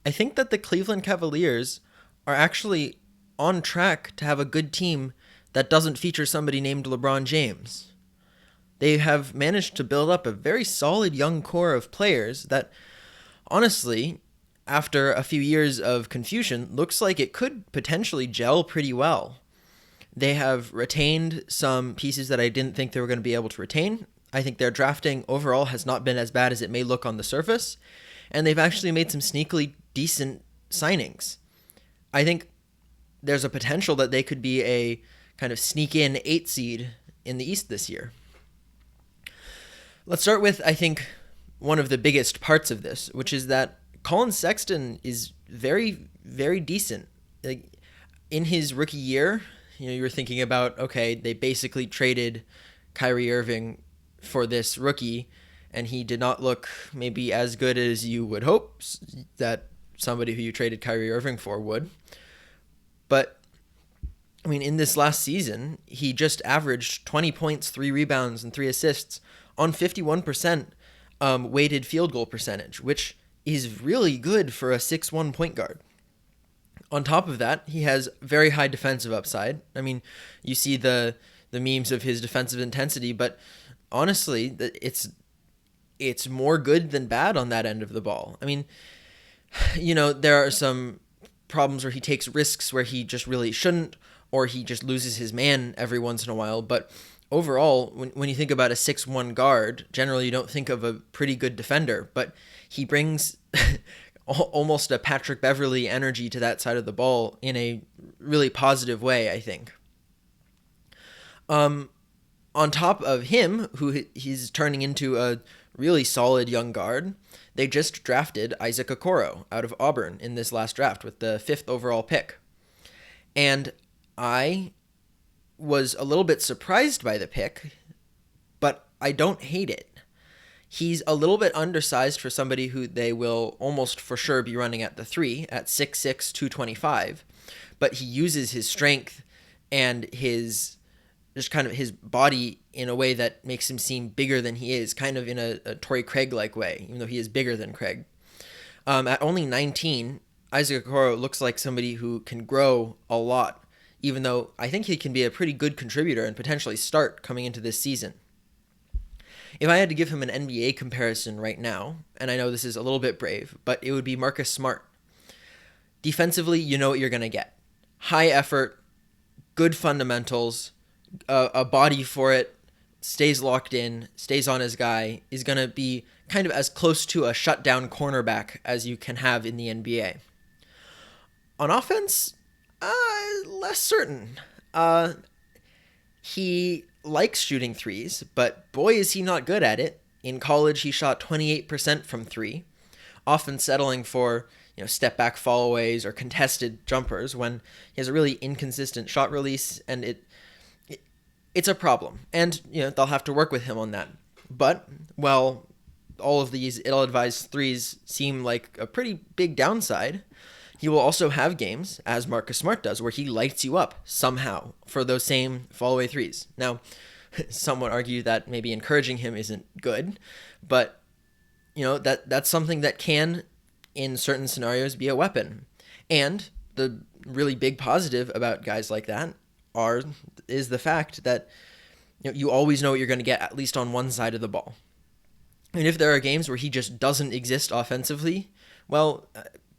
I think that the Cleveland Cavaliers are actually on track to have a good team that doesn't feature somebody named LeBron James. They have managed to build up a very solid young core of players that, honestly, after a few years of confusion, looks like it could potentially gel pretty well. They have retained some pieces that I didn't think they were going to be able to retain. I think their drafting overall has not been as bad as it may look on the surface, and they've actually made some sneakily decent signings. I think there's a potential that they could be a kind of sneak in 8 seed in the East this year. Let's start with, I think, one of the biggest parts of this, which is that Colin Sexton is very, very decent. Like, in his rookie year, you were thinking about, okay, they basically traded Kyrie Irving for this rookie, and he did not look maybe as good as you would hope that somebody who you traded Kyrie Irving for would. But, I mean, in this last season, he just averaged 20 points, 3 rebounds, and 3 assists on 51% weighted field goal percentage, which is really good for a 6'1" point guard. On top of that, he has very high defensive upside. I mean, you see the memes of his defensive intensity, but honestly, it's more good than bad on that end of the ball. I mean, there are some problems where he takes risks where he just really shouldn't, or he just loses his man every once in a while. But overall, when you think about a 6'1" guard, generally you don't think of a pretty good defender, but he brings almost a Patrick Beverley energy to that side of the ball in a really positive way, I think. On top of him, who he's turning into a really solid young guard, they just drafted Isaac Okoro out of Auburn in this last draft with the 5th overall pick. And I was a little bit surprised by the pick, but I don't hate it. He's a little bit undersized for somebody who they will almost for sure be running at the 3 at 6'6", 225, but he uses his strength and his body in a way that makes him seem bigger than he is, kind of in a Torrey Craig-like way, even though he is bigger than Craig. At only 19, Isaac Okoro looks like somebody who can grow a lot, even though I think he can be a pretty good contributor and potentially start coming into this season. If I had to give him an NBA comparison right now, and I know this is a little bit brave, but it would be Marcus Smart. Defensively, you know what you're going to get. High effort, good fundamentals, a body for it, stays locked in, stays on his guy, is going to be kind of as close to a shutdown cornerback as you can have in the NBA. On offense, less certain. He likes shooting threes, but boy is he not good at it. In college, he shot 28% from 3, often settling for step back fallaways or contested jumpers when he has a really inconsistent shot release, and it's a problem. And they'll have to work with him on that. But while all of these ill-advised threes seem like a pretty big downside, he will also have games, as Marcus Smart does, where he lights you up somehow for those same fall-away threes. Now, some would argue that maybe encouraging him isn't good, but that's something that can, in certain scenarios, be a weapon. And the really big positive about guys like that is the fact that you always know what you're going to get, at least on one side of the ball. And if there are games where he just doesn't exist offensively, well,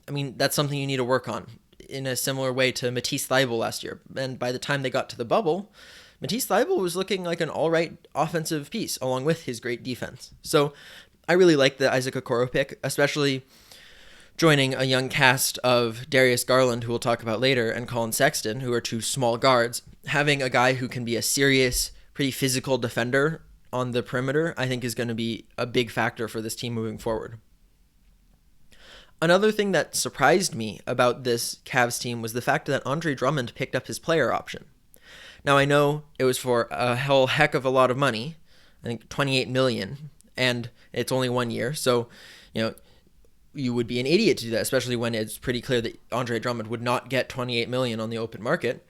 I mean, that's something you need to work on in a similar way to Matisse Thybulle last year. And by the time they got to the bubble, Matisse Thybulle was looking like an all-right offensive piece along with his great defense. So I really like the Isaac Okoro pick, especially joining a young cast of Darius Garland, who we'll talk about later, and Colin Sexton, who are 2 small guards. Having a guy who can be a serious, pretty physical defender on the perimeter, I think is going to be a big factor for this team moving forward. Another thing that surprised me about this Cavs team was the fact that Andre Drummond picked up his player option. Now, I know it was for a whole heck of a lot of money, I think $28 million, and it's only 1 year, so, you would be an idiot to do that, especially when it's pretty clear that Andre Drummond would not get $28 million on the open market.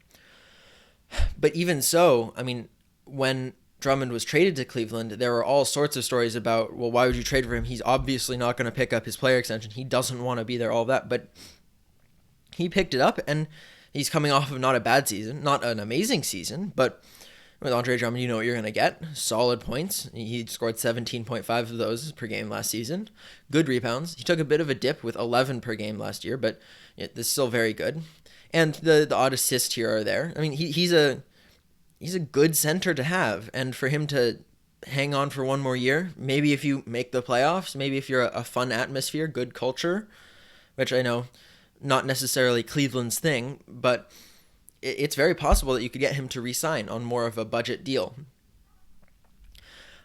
But even so, I mean, when Drummond was traded to Cleveland, there were all sorts of stories about, well, why would you trade for him? He's obviously not going to pick up his player extension. He doesn't want to be there, all that. But he picked it up, and he's coming off of not a bad season, not an amazing season, but with Andre Drummond, you know what you're going to get. Solid points. He scored 17.5 of those per game last season. Good rebounds. He took a bit of a dip with 11 per game last year, but this is still very good. And the odd assists here are there. I mean, he's a good center to have, and for him to hang on for one more year, maybe if you make the playoffs, maybe if you're a fun atmosphere, good culture, which I know not necessarily Cleveland's thing, but it's very possible that you could get him to re-sign on more of a budget deal.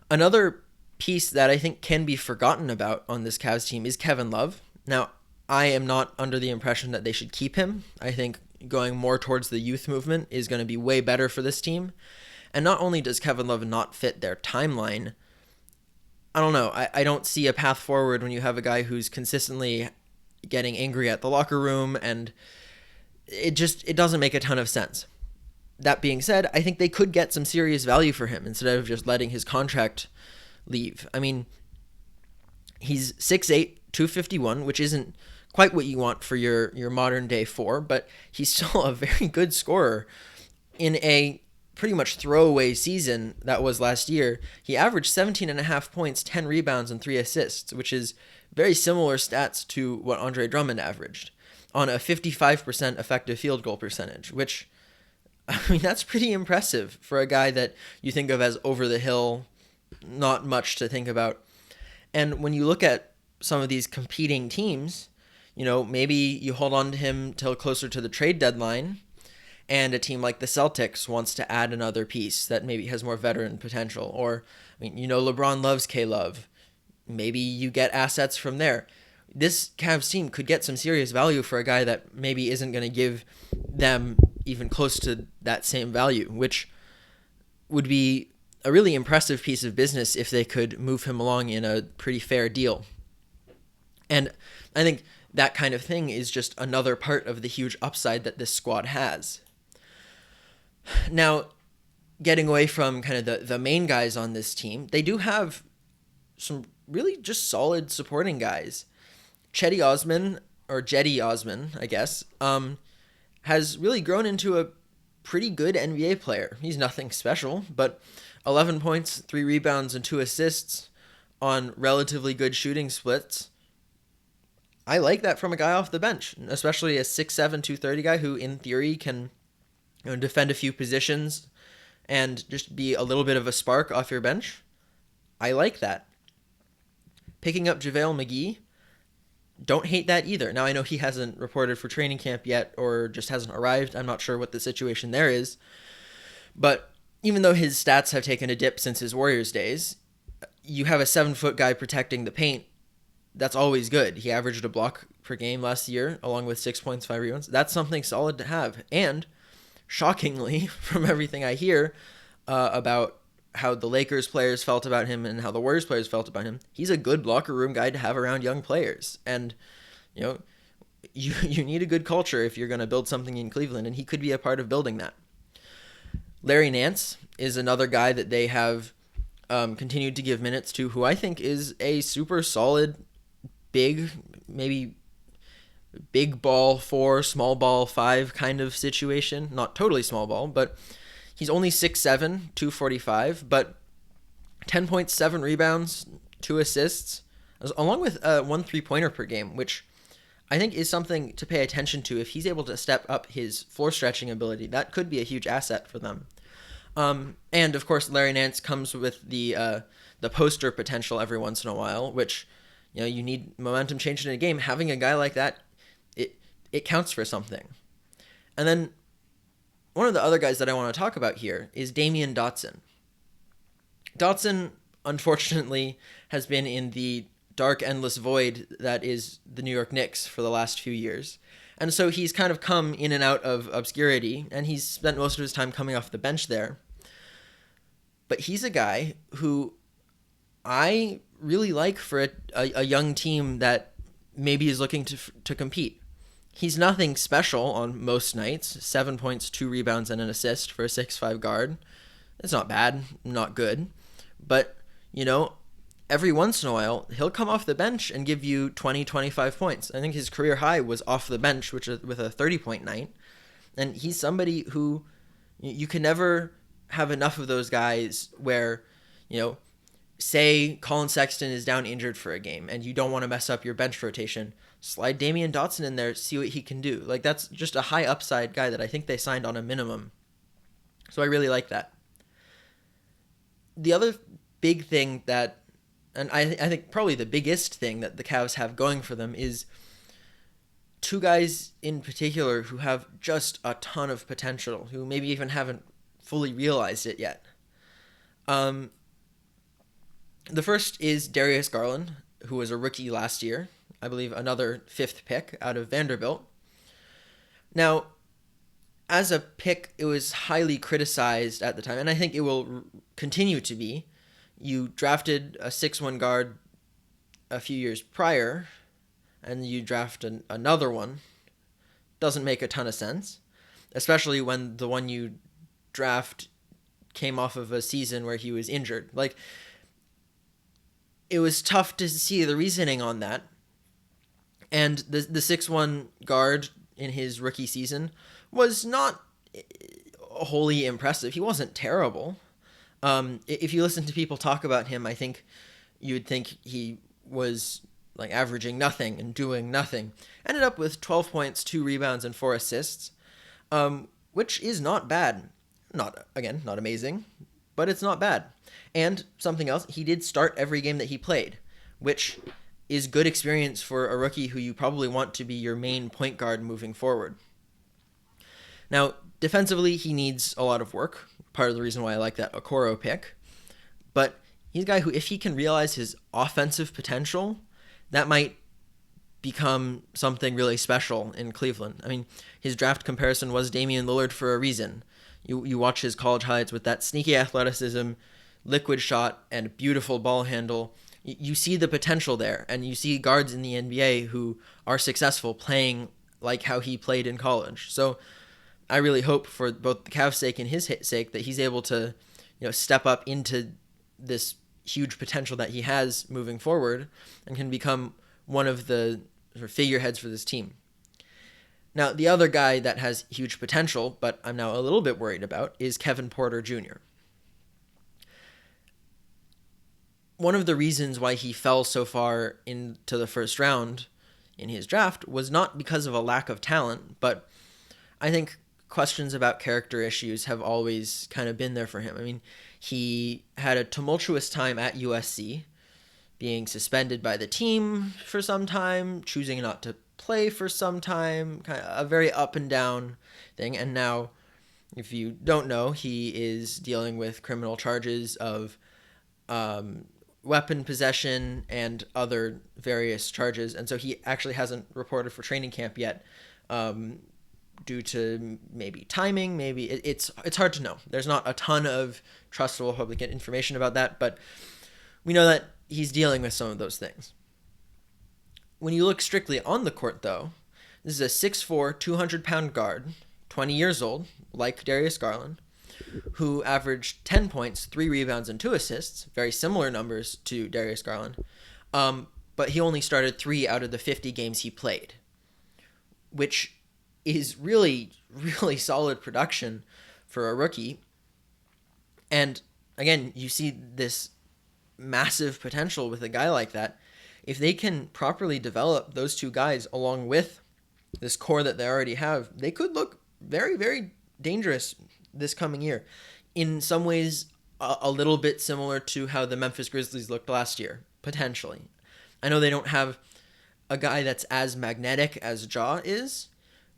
Another piece that I think can be forgotten about on this Cavs team is Kevin Love. Now, I am not under the impression that they should keep him. I think going more towards the youth movement is going to be way better for this team. And not only does Kevin Love not fit their timeline, I don't know. I don't see a path forward when you have a guy who's consistently getting angry at the locker room, and it doesn't make a ton of sense. That being said, I think they could get some serious value for him instead of just letting his contract leave. I mean, he's 6'8", 251, which isn't quite what you want for your modern day four, but he's still a very good scorer. In a pretty much throwaway season that was last year, he averaged 17.5 points, 10 rebounds, and 3 assists, which is very similar stats to what Andre Drummond averaged on a 55% effective field goal percentage, which, I mean, that's pretty impressive for a guy that you think of as over the hill, not much to think about. And when you look at some of these competing teams, you know, maybe you hold on to him till closer to the trade deadline, and a team like the Celtics wants to add another piece that maybe has more veteran potential. Or, I mean, you know, LeBron loves K-Love. Maybe you get assets from there. This Cavs team could get some serious value for a guy that maybe isn't going to give them even close to that same value, which would be a really impressive piece of business if they could move him along in a pretty fair deal. And I think that kind of thing is just another part of the huge upside that this squad has. Now, getting away from kind of the main guys on this team, they do have some really just solid supporting guys. Cedi Osman, or Jetty Osman, I guess, has really grown into a pretty good NBA player. He's nothing special, but 11 points, 3 rebounds, and 2 assists on relatively good shooting splits. I like that from a guy off the bench, especially a 6'7", 230 guy who, in theory, can defend a few positions and just be a little bit of a spark off your bench. I like that. Picking up JaVale McGee, don't hate that either. Now, I know he hasn't reported for training camp yet or just hasn't arrived. I'm not sure what the situation there is. But even though his stats have taken a dip since his Warriors days, you have a 7-foot guy protecting the paint. That's always good. He averaged a block per game last year, along with 6 points, 5 rebounds. That's something solid to have. And shockingly, from everything I hear about how the Lakers players felt about him and how the Warriors players felt about him, he's a good locker room guy to have around young players. And, you know, you need a good culture if you're going to build something in Cleveland, and he could be a part of building that. Larry Nance is another guy that they have continued to give minutes to, who I think is a super solid, big, maybe big ball 4, small ball 5 kind of situation. Not totally small ball, but he's only 6'7", 245, but 10 points, 7 rebounds, 2 assists, along with 1 3-pointer per game, which I think is something to pay attention to. If he's able to step up his floor stretching ability, that could be a huge asset for them. And of course, Larry Nance comes with the poster potential every once in a while, which, you know, you need momentum change in a game. Having a guy like that, it counts for something. And then one of the other guys that I want to talk about here is Damian Dotson. Dotson, unfortunately, has been in the dark, endless void that is the New York Knicks for the last few years. And so he's kind of come in and out of obscurity, and he's spent most of his time coming off the bench there. But he's a guy who I really like for a young team that maybe is looking to compete. He's nothing special on most nights. 7 points, 2 rebounds, and an assist for a 6'5" guard. It's not bad, not good, but you know, every once in a while he'll come off the bench and give you 20, 25 points. I think his career high was off the bench, which is with a 30-point night, and he's somebody who you can never have enough of those guys where, say Colin Sexton is down injured for a game and you don't want to mess up your bench rotation, slide Damian Dotson in there, see what he can do. Like, that's just a high upside guy that I think they signed on a minimum. So I really like that. The other big thing that, and I think probably the biggest thing that the Cavs have going for them, is two guys in particular who have just a ton of potential, who maybe even haven't fully realized it yet. The first is Darius Garland, who was a rookie last year. I believe another 5th pick out of Vanderbilt. Now, as a pick, it was highly criticized at the time, and I think it will continue to be. You drafted a 6'1" guard a few years prior, and you draft another one. Doesn't make a ton of sense, especially when the one you draft came off of a season where he was injured. Like, it was tough to see the reasoning on that. And the 6'1" guard in his rookie season was not wholly impressive. He wasn't terrible. If you listen to people talk about him, I think you would think he was like averaging nothing and doing nothing. Ended up with 12 points, 2 rebounds, and 4 assists, which is not bad. Not amazing, but it's not bad. And something else, he did start every game that he played, which is good experience for a rookie who you probably want to be your main point guard moving forward. Now, defensively, he needs a lot of work. Part of the reason why I like that Okoro pick. But he's a guy who, if he can realize his offensive potential, that might become something really special in Cleveland. I mean, his draft comparison was Damian Lillard for a reason. You watch his college highlights with that sneaky athleticism, liquid shot, and beautiful ball handle. You see the potential there, and you see guards in the NBA who are successful playing like how he played in college. So I really hope, for both the Cavs' sake and his sake, that he's able to, step up into this huge potential that he has moving forward and can become one of the sort of figureheads for this team. Now, the other guy that has huge potential, but I'm now a little bit worried about, is Kevin Porter Jr. One of the reasons why he fell so far into the first round in his draft was not because of a lack of talent, but I think questions about character issues have always kind of been there for him. I mean, he had a tumultuous time at USC, being suspended by the team for some time, choosing not to play for some time, kind of a very up and down thing. And now, if you don't know, he is dealing with criminal charges of weapon possession and other various charges. And so he actually hasn't reported for training camp yet, due to maybe timing, maybe it's hard to know. There's not a ton of trustable public information about that, but we know that he's dealing with some of those things. When you look strictly on the court, though, this is a 6'4", 200-pound guard, 20 years old, like Darius Garland, who averaged 10 points, 3 rebounds, and 2 assists, very similar numbers to Darius Garland, but he only started 3 out of the 50 games he played, which is really, really solid production for a rookie. And again, you see this massive potential with a guy like that. If they can properly develop those two guys along with this core that they already have, they could look very, very dangerous this coming year. In some ways, a little bit similar to how the Memphis Grizzlies looked last year, potentially. I know they don't have a guy that's as magnetic as Ja is,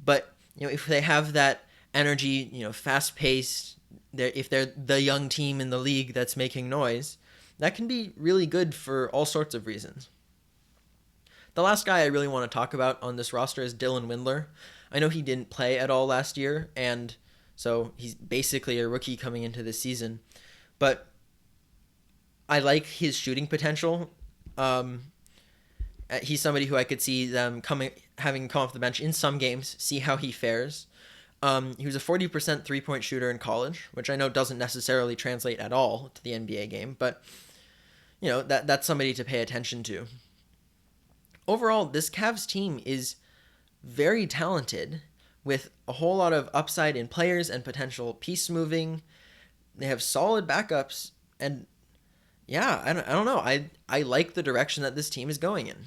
but if they have that energy, fast-paced, if they're the young team in the league that's making noise, that can be really good for all sorts of reasons. The last guy I really want to talk about on this roster is Dylan Windler. I know he didn't play at all last year, and so he's basically a rookie coming into this season. But I like his shooting potential. He's somebody who I could see them having come off the bench in some games, see how he fares. He was a 40% three-point shooter in college, which I know doesn't necessarily translate at all to the NBA game, but that's somebody to pay attention to. Overall, this Cavs team is very talented with a whole lot of upside in players and potential piece moving. They have solid backups, and yeah, I don't know. I like the direction that this team is going in.